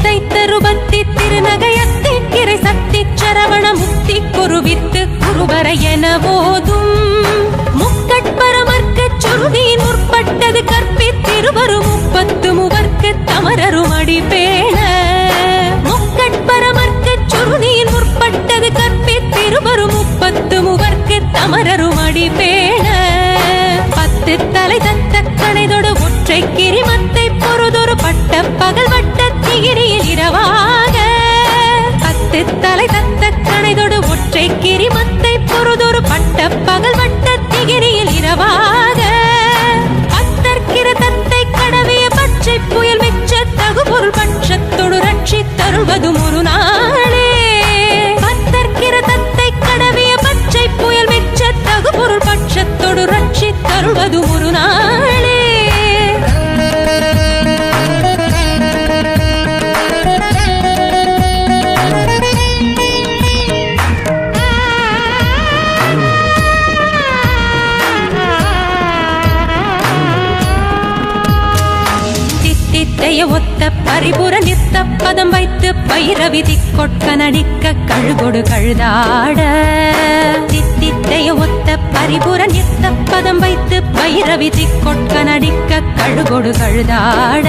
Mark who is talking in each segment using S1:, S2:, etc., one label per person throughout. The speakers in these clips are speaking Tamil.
S1: முத்தை தருபத்தி திருநகையத்தி கிரை சக்தி சரவண முக்தி குருவித்து குருவர என போதும் முக்கட்பரமர்க்கு சுருதியின் முற்பட்டது கற்பித்திருவரு 30 மூவர்க்கு தமரரும் அடிபேண முக்கட்பரமர்க்கு சுருதியின் முற்பட்டது கற்பித்திருவரு 30 மூவர்க்கு தமரரும் அடிபேண 10 தலை தத்த கணைதொடு ஒற்றை கிரிமத்தை பொறுதொரு பட்ட பகல் வட்ட திகிரியில் இரவாக 10 தலை தத்த கணைதொடு ஒற்றை கிரிமத்தை பொறுதொரு பட்ட பகல் வட்ட திகிரியில் இரவாக அத்தற்கிற தத்தை கடவிய பச்சை புயல் மிச்ச தகுபொருள் பட்சத்தொடு ரட்சி தருவதும் ஒரு நாளே அத்தற்கிற தத்தை கடவிய பச்சை புயல் மிச்ச தகுபொருள் பட்சத்தொடு ரட்சி தருவதும் ஒரு நாளே ஒத்த பரிபுர நித்த பதம் வைத்து பைரவிதி கொட்க நடிக்க கழுகொடு கழுதாட தித்தித்தைய ஒத்த பரிபுர நித்த பதம் வைத்து பைரவிதி கொட்க நடிக்க கழுகொடு கழுதாட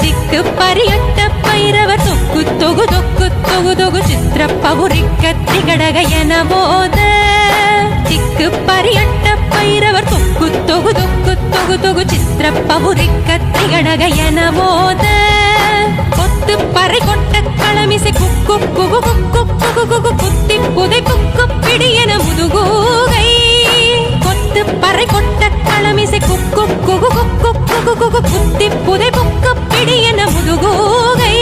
S1: திக்கு பரியட்ட பைரவர் தொக்கு தொகு தொக்கு தொகு தொகு சித்திர பவுரிக்க திகடக என போத திக்கு பரியட்ட பைரவர் தொக்கு தொகு தொக்கு தொகு தொகு சித்திர பவுரிக்க திகடக என போத கொத்து பறை கொட்ட களமிசை குக்கு குகு குக்கு குகு குகு குத்தி புதை குக்கு பிடி என முதுகூகை கொத்து பறை கொட்ட களமிசை குக்கு குகு குக்கு குகு குகு குத்தி புதை குக்கு பிடி என முதுகூகை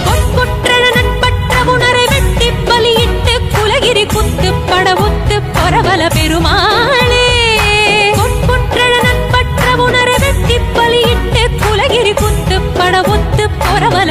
S1: கொட்குற்றன நட்பற்ற உணரை வெட்டி பலியிட்டு குலகிரி குத்து பட ஒத்து பொறவல பெருமாளே கொட்குற்றன நட்பற்ற உணரை வெட்டி பலியிட்டு குலகிரி குத்து பட ஒத்து பொறவல